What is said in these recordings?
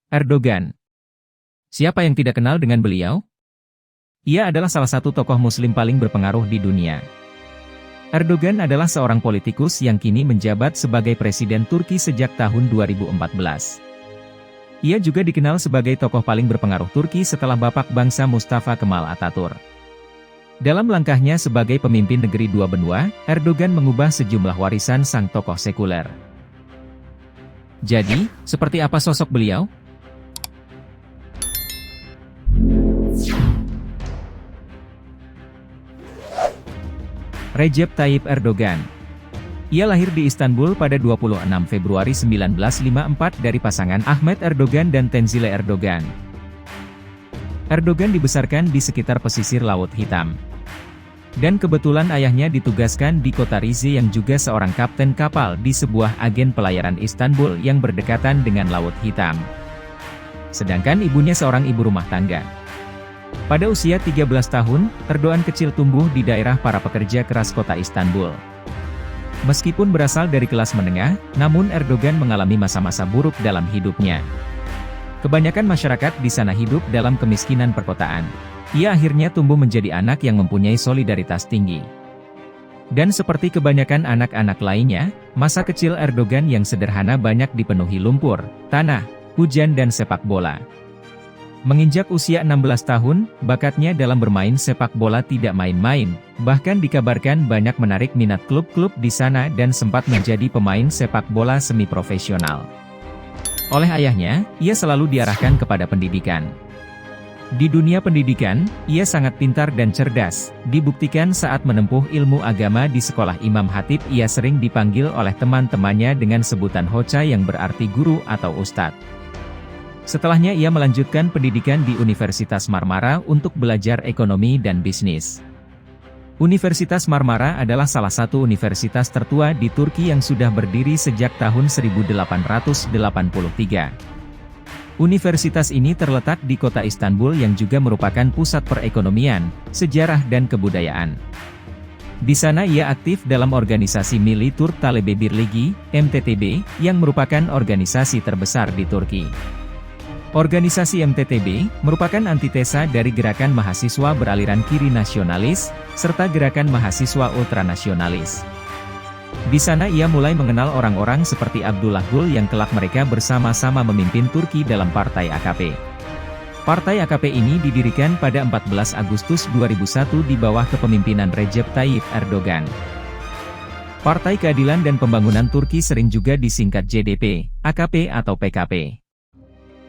Erdogan. Siapa yang tidak kenal dengan beliau? Ia adalah salah satu tokoh muslim paling berpengaruh di dunia. Erdogan adalah seorang politikus yang kini menjabat sebagai Presiden Turki sejak tahun 2014. Ia juga dikenal sebagai tokoh paling berpengaruh Turki setelah Bapak Bangsa Mustafa Kemal Atatürk. Dalam langkahnya sebagai pemimpin negeri dua benua, Erdogan mengubah sejumlah warisan sang tokoh sekuler. Jadi, seperti apa sosok beliau? Recep Tayyip Erdogan. Ia lahir di Istanbul pada 26 Februari 1954 dari pasangan Ahmet Erdogan dan Tenzile Erdogan. Erdogan dibesarkan di sekitar pesisir Laut Hitam. Dan kebetulan ayahnya ditugaskan di kota Rize yang juga seorang kapten kapal di sebuah agen pelayaran Istanbul yang berdekatan dengan Laut Hitam. Sedangkan ibunya seorang ibu rumah tangga. Pada usia 13 tahun, Erdogan kecil tumbuh di daerah para pekerja keras kota Istanbul. Meskipun berasal dari kelas menengah, namun Erdogan mengalami masa-masa buruk dalam hidupnya. Kebanyakan masyarakat di sana hidup dalam kemiskinan perkotaan. Ia akhirnya tumbuh menjadi anak yang mempunyai solidaritas tinggi. Dan seperti kebanyakan anak-anak lainnya, masa kecil Erdogan yang sederhana banyak dipenuhi lumpur, tanah, hujan dan sepak bola. Menginjak usia 16 tahun, bakatnya dalam bermain sepak bola tidak main-main, bahkan dikabarkan banyak menarik minat klub-klub di sana dan sempat menjadi pemain sepak bola semi-profesional. Oleh ayahnya, ia selalu diarahkan kepada pendidikan. Di dunia pendidikan, ia sangat pintar dan cerdas, dibuktikan saat menempuh ilmu agama di sekolah Imam Khatib ia sering dipanggil oleh teman-temannya dengan sebutan hoca yang berarti guru atau ustadz. Setelahnya ia melanjutkan pendidikan di Universitas Marmara untuk belajar ekonomi dan bisnis. Universitas Marmara adalah salah satu universitas tertua di Turki yang sudah berdiri sejak tahun 1883. Universitas ini terletak di kota Istanbul yang juga merupakan pusat perekonomian, sejarah dan kebudayaan. Di sana ia aktif dalam organisasi Milli Türk Talebe Birliği, MTTB, yang merupakan organisasi terbesar di Turki. Organisasi MTTB merupakan antitesa dari gerakan mahasiswa beraliran kiri nasionalis, serta gerakan mahasiswa ultranasionalis. Di sana ia mulai mengenal orang-orang seperti Abdullah Gül yang kelak mereka bersama-sama memimpin Turki dalam Partai AKP. Partai AKP ini didirikan pada 14 Agustus 2001 di bawah kepemimpinan Recep Tayyip Erdogan. Partai Keadilan dan Pembangunan Turki sering juga disingkat JDP, AKP atau PKP.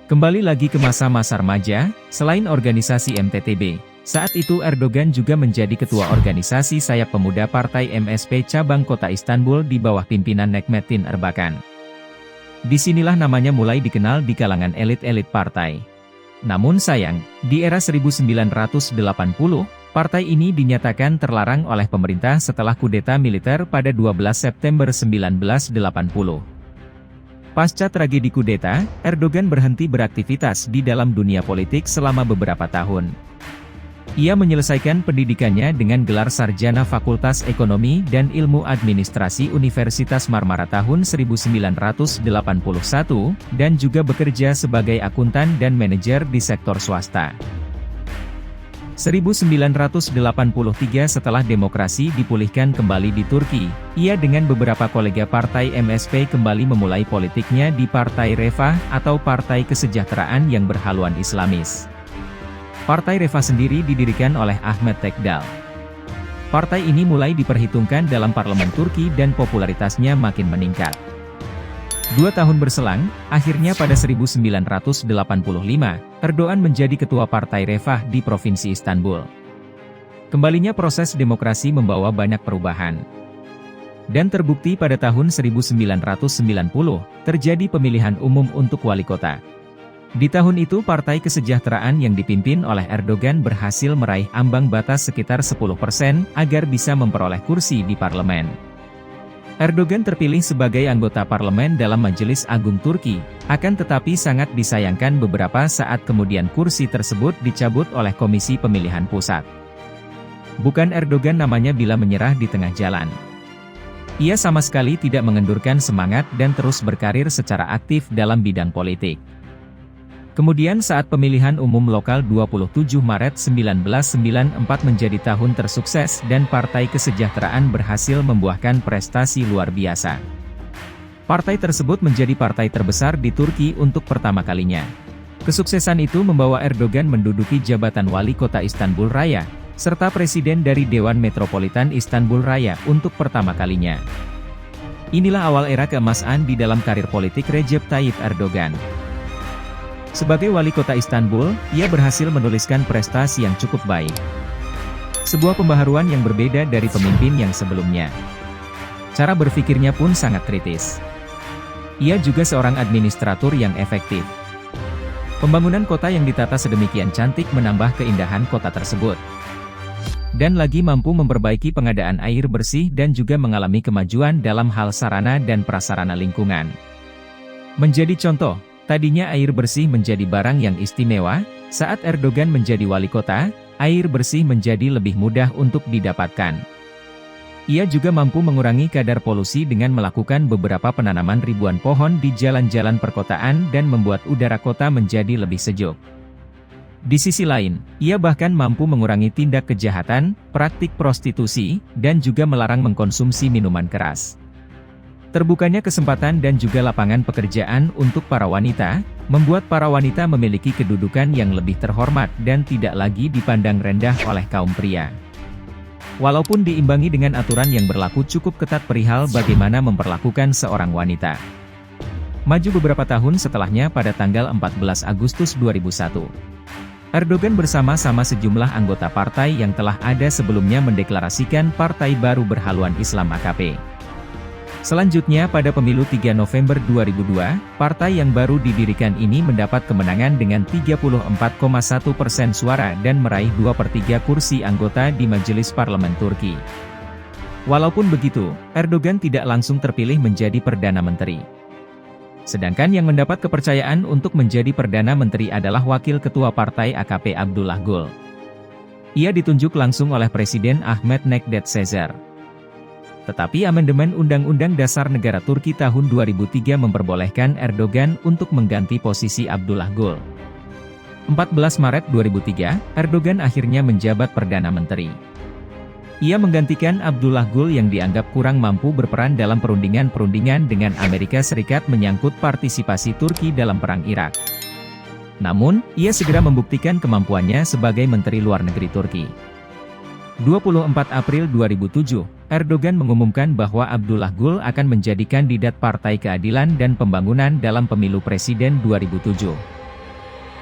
Kembali lagi ke masa-masa remaja, selain organisasi MTTB, saat itu Erdogan juga menjadi ketua organisasi sayap pemuda Partai MSP cabang kota Istanbul di bawah pimpinan Necmettin Erbakan. Disinilah namanya mulai dikenal di kalangan elit-elit partai. Namun sayang, di era 1980, partai ini dinyatakan terlarang oleh pemerintah setelah kudeta militer pada 12 September 1980. Pasca tragedi kudeta, Erdogan berhenti beraktivitas di dalam dunia politik selama beberapa tahun. Ia menyelesaikan pendidikannya dengan gelar sarjana Fakultas Ekonomi dan Ilmu Administrasi Universitas Marmara tahun 1981, dan juga bekerja sebagai akuntan dan manajer di sektor swasta. 1983 setelah demokrasi dipulihkan kembali di Turki, ia dengan beberapa kolega partai MSP kembali memulai politiknya di Partai Refah atau Partai Kesejahteraan yang berhaluan Islamis. Partai Refah sendiri didirikan oleh Ahmet Tekdal. Partai ini mulai diperhitungkan dalam parlemen Turki dan popularitasnya makin meningkat. 2 tahun berselang, akhirnya pada 1985, Erdogan menjadi ketua Partai Refah di Provinsi Istanbul. Kembalinya proses demokrasi membawa banyak perubahan. Dan terbukti pada tahun 1990, terjadi pemilihan umum untuk wali kota. Di tahun itu Partai Kesejahteraan yang dipimpin oleh Erdogan berhasil meraih ambang batas sekitar 10% agar bisa memperoleh kursi di parlemen. Erdogan terpilih sebagai anggota parlemen dalam Majelis Agung Turki, akan tetapi sangat disayangkan beberapa saat kemudian kursi tersebut dicabut oleh Komisi Pemilihan Pusat. Bukan Erdogan namanya bila menyerah di tengah jalan. Ia sama sekali tidak mengendurkan semangat dan terus berkarir secara aktif dalam bidang politik. Kemudian saat pemilihan umum lokal 27 Maret 1994 menjadi tahun tersukses dan Partai Kesejahteraan berhasil membuahkan prestasi luar biasa. Partai tersebut menjadi partai terbesar di Turki untuk pertama kalinya. Kesuksesan itu membawa Erdogan menduduki jabatan wali kota Istanbul Raya, serta presiden dari Dewan Metropolitan Istanbul Raya untuk pertama kalinya. Inilah awal era keemasan di dalam karir politik Recep Tayyip Erdogan. Sebagai wali kota Istanbul, ia berhasil menuliskan prestasi yang cukup baik. Sebuah pembaharuan yang berbeda dari pemimpin yang sebelumnya. Cara berpikirnya pun sangat kritis. Ia juga seorang administrator yang efektif. Pembangunan kota yang ditata sedemikian cantik menambah keindahan kota tersebut. Dan lagi mampu memperbaiki pengadaan air bersih dan juga mengalami kemajuan dalam hal sarana dan prasarana lingkungan. Menjadi contoh, tadinya air bersih menjadi barang yang istimewa, saat Erdogan menjadi wali kota, air bersih menjadi lebih mudah untuk didapatkan. Ia juga mampu mengurangi kadar polusi dengan melakukan beberapa penanaman ribuan pohon di jalan-jalan perkotaan dan membuat udara kota menjadi lebih sejuk. Di sisi lain, ia bahkan mampu mengurangi tindak kejahatan, praktik prostitusi, dan juga melarang mengkonsumsi minuman keras. Terbukanya kesempatan dan juga lapangan pekerjaan untuk para wanita, membuat para wanita memiliki kedudukan yang lebih terhormat dan tidak lagi dipandang rendah oleh kaum pria. Walaupun diimbangi dengan aturan yang berlaku cukup ketat perihal bagaimana memperlakukan seorang wanita. Maju beberapa tahun setelahnya pada tanggal 14 Agustus 2001. Erdogan bersama-sama sejumlah anggota partai yang telah ada sebelumnya mendeklarasikan Partai Baru Berhaluan Islam AKP. Selanjutnya pada pemilu 3 November 2002, partai yang baru didirikan ini mendapat kemenangan dengan 34,1% suara dan meraih 2/3 kursi anggota di Majelis Parlemen Turki. Walaupun begitu, Erdogan tidak langsung terpilih menjadi Perdana Menteri. Sedangkan yang mendapat kepercayaan untuk menjadi Perdana Menteri adalah Wakil Ketua Partai AKP Abdullah Gül. Ia ditunjuk langsung oleh Presiden Ahmet Necdet Sezer. Tetapi amandemen Undang-Undang Dasar Negara Turki tahun 2003 memperbolehkan Erdogan untuk mengganti posisi Abdullah Gül. 14 Maret 2003, Erdogan akhirnya menjabat Perdana Menteri. Ia menggantikan Abdullah Gül yang dianggap kurang mampu berperan dalam perundingan-perundingan dengan Amerika Serikat menyangkut partisipasi Turki dalam Perang Irak. Namun, ia segera membuktikan kemampuannya sebagai Menteri Luar Negeri Turki. 24 April 2007, Erdogan mengumumkan bahwa Abdullah Gül akan menjadi kandidat Partai Keadilan dan Pembangunan dalam pemilu presiden 2007.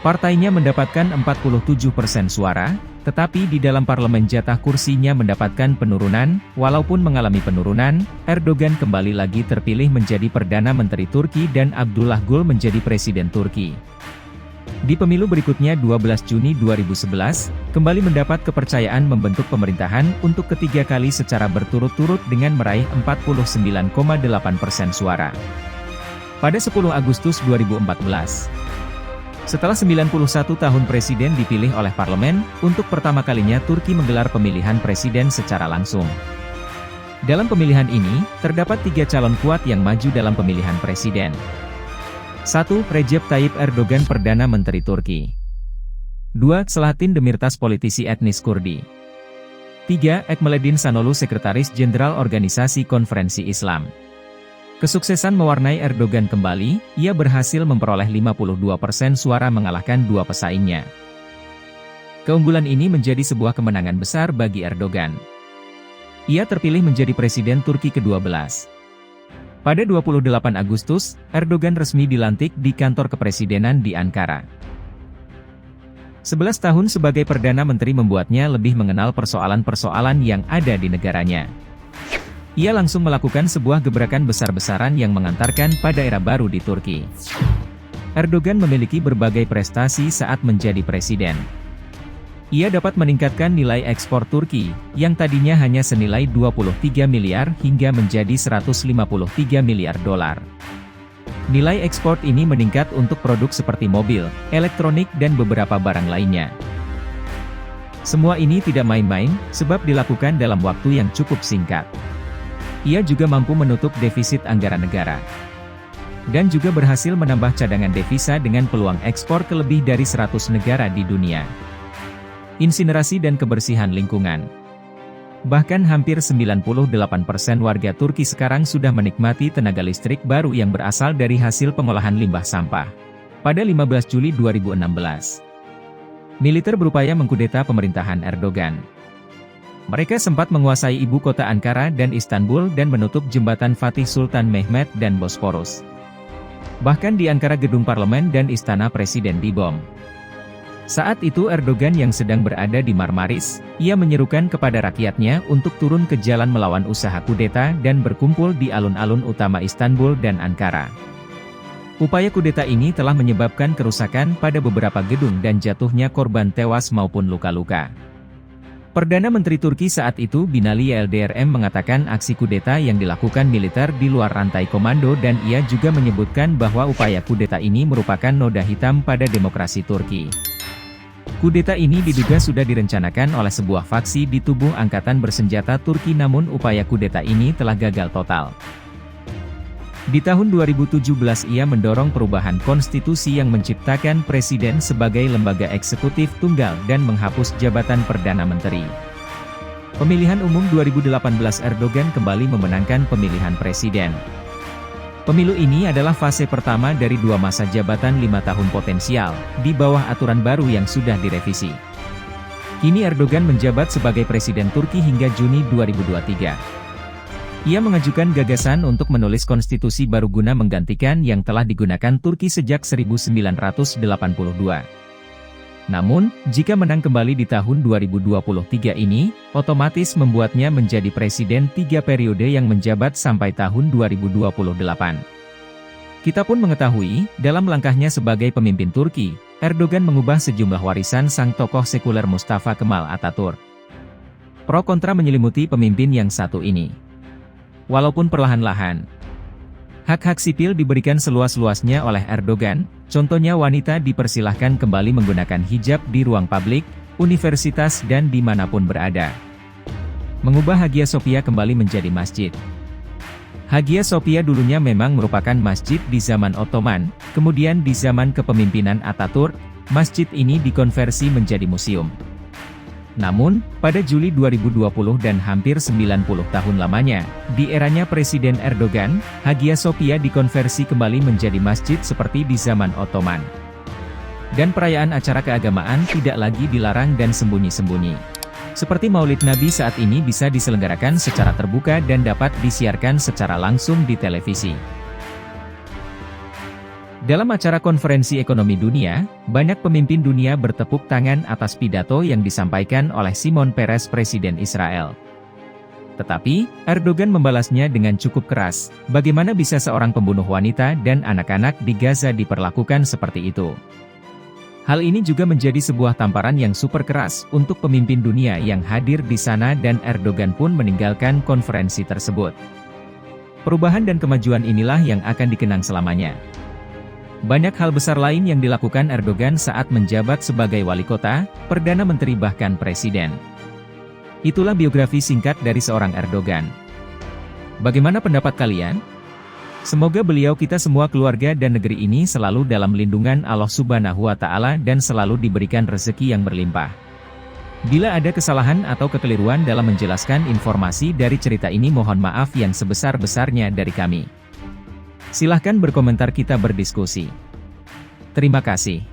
Partainya mendapatkan 47% suara, tetapi di dalam parlemen jatah kursinya mendapatkan penurunan. Walaupun mengalami penurunan, Erdogan kembali lagi terpilih menjadi Perdana Menteri Turki dan Abdullah Gül menjadi Presiden Turki. Di pemilu berikutnya 12 Juni 2011, kembali mendapat kepercayaan membentuk pemerintahan untuk ketiga kali secara berturut-turut dengan meraih 49,8% suara. Pada 10 Agustus 2014, setelah 91 tahun presiden dipilih oleh parlemen, untuk pertama kalinya Turki menggelar pemilihan presiden secara langsung. Dalam pemilihan ini, terdapat 3 calon kuat yang maju dalam pemilihan presiden. 1. Recep Tayyip Erdogan Perdana Menteri Turki. 2. Selahattin Demirtas politisi etnis Kurdi. 3. Ekmeledin Sanolu Sekretaris Jenderal Organisasi Konferensi Islam. Kesuksesan mewarnai Erdogan kembali, ia berhasil memperoleh 52% suara mengalahkan 2 pesaingnya. Keunggulan ini menjadi sebuah kemenangan besar bagi Erdogan. Ia terpilih menjadi Presiden Turki ke-12. Pada 28 Agustus, Erdogan resmi dilantik di kantor kepresidenan di Ankara. 11 tahun sebagai Perdana Menteri membuatnya lebih mengenal persoalan-persoalan yang ada di negaranya. Ia langsung melakukan sebuah gebrakan besar-besaran yang mengantarkan pada era baru di Turki. Erdogan memiliki berbagai prestasi saat menjadi presiden. Ia dapat meningkatkan nilai ekspor Turki, yang tadinya hanya senilai 23 miliar hingga menjadi 153 miliar dolar. Nilai ekspor ini meningkat untuk produk seperti mobil, elektronik dan beberapa barang lainnya. Semua ini tidak main-main, sebab dilakukan dalam waktu yang cukup singkat. Ia juga mampu menutup defisit anggaran negara. dan juga berhasil menambah cadangan devisa dengan peluang ekspor ke lebih dari 100 negara di dunia. Insinerasi dan kebersihan lingkungan. Bahkan hampir 98% warga Turki sekarang sudah menikmati tenaga listrik baru yang berasal dari hasil pengolahan limbah sampah. Pada 15 Juli 2016, militer berupaya mengkudeta pemerintahan Erdogan. Mereka sempat menguasai ibu kota Ankara dan Istanbul dan menutup jembatan Fatih Sultan Mehmet dan Bosporus. Bahkan di Ankara gedung parlemen dan istana presiden dibom. Saat itu Erdogan yang sedang berada di Marmaris, ia menyerukan kepada rakyatnya untuk turun ke jalan melawan usaha kudeta dan berkumpul di alun-alun utama Istanbul dan Ankara. Upaya kudeta ini telah menyebabkan kerusakan pada beberapa gedung dan jatuhnya korban tewas maupun luka-luka. Perdana Menteri Turki saat itu Binali Yıldırım mengatakan aksi kudeta yang dilakukan militer di luar rantai komando dan ia juga menyebutkan bahwa upaya kudeta ini merupakan noda hitam pada demokrasi Turki. Kudeta ini diduga sudah direncanakan oleh sebuah faksi di tubuh angkatan bersenjata Turki namun upaya kudeta ini telah gagal total. Di tahun 2017 ia mendorong perubahan konstitusi yang menciptakan presiden sebagai lembaga eksekutif tunggal dan menghapus jabatan Perdana Menteri. Pemilihan umum 2018 Erdogan kembali memenangkan pemilihan presiden. Pemilu ini adalah fase pertama dari 2 masa jabatan 5 tahun potensial, di bawah aturan baru yang sudah direvisi. Kini Erdogan menjabat sebagai Presiden Turki hingga Juni 2023. Ia mengajukan gagasan untuk menulis konstitusi baru guna menggantikan yang telah digunakan Turki sejak 1982. Namun, jika menang kembali di tahun 2023 ini, otomatis membuatnya menjadi presiden 3 periode yang menjabat sampai tahun 2028. Kita pun mengetahui, dalam langkahnya sebagai pemimpin Turki, Erdogan mengubah sejumlah warisan sang tokoh sekuler Mustafa Kemal Atatürk. Pro kontra menyelimuti pemimpin yang satu ini. Walaupun perlahan-lahan, hak-hak sipil diberikan seluas-luasnya oleh Erdogan, contohnya wanita dipersilahkan kembali menggunakan hijab di ruang publik, universitas dan dimanapun berada. Mengubah Hagia Sophia kembali menjadi masjid. Hagia Sophia dulunya memang merupakan masjid di zaman Ottoman, kemudian di zaman kepemimpinan Atatürk, masjid ini dikonversi menjadi museum. Namun, pada Juli 2020 dan hampir 90 tahun lamanya, di eranya Presiden Erdogan, Hagia Sophia dikonversi kembali menjadi masjid seperti di zaman Ottoman. Dan perayaan acara keagamaan tidak lagi dilarang dan sembunyi-sembunyi. Seperti Maulid Nabi saat ini bisa diselenggarakan secara terbuka dan dapat disiarkan secara langsung di televisi. Dalam acara konferensi ekonomi dunia, banyak pemimpin dunia bertepuk tangan atas pidato yang disampaikan oleh Shimon Peres Presiden Israel. Tetapi, Erdogan membalasnya dengan cukup keras, bagaimana bisa seorang pembunuh wanita dan anak-anak di Gaza diperlakukan seperti itu. Hal ini juga menjadi sebuah tamparan yang super keras untuk pemimpin dunia yang hadir di sana dan Erdogan pun meninggalkan konferensi tersebut. Perubahan dan kemajuan inilah yang akan dikenang selamanya. Banyak hal besar lain yang dilakukan Erdogan saat menjabat sebagai wali kota, perdana menteri bahkan presiden. Itulah biografi singkat dari seorang Erdogan. Bagaimana pendapat kalian? Semoga beliau kita semua keluarga dan negeri ini selalu dalam lindungan Allah Subhanahu wa Ta'ala dan selalu diberikan rezeki yang berlimpah. Bila ada kesalahan atau kekeliruan dalam menjelaskan informasi dari cerita ini mohon maaf yang sebesar-besarnya dari kami. Silahkan berkomentar kita berdiskusi. Terima kasih.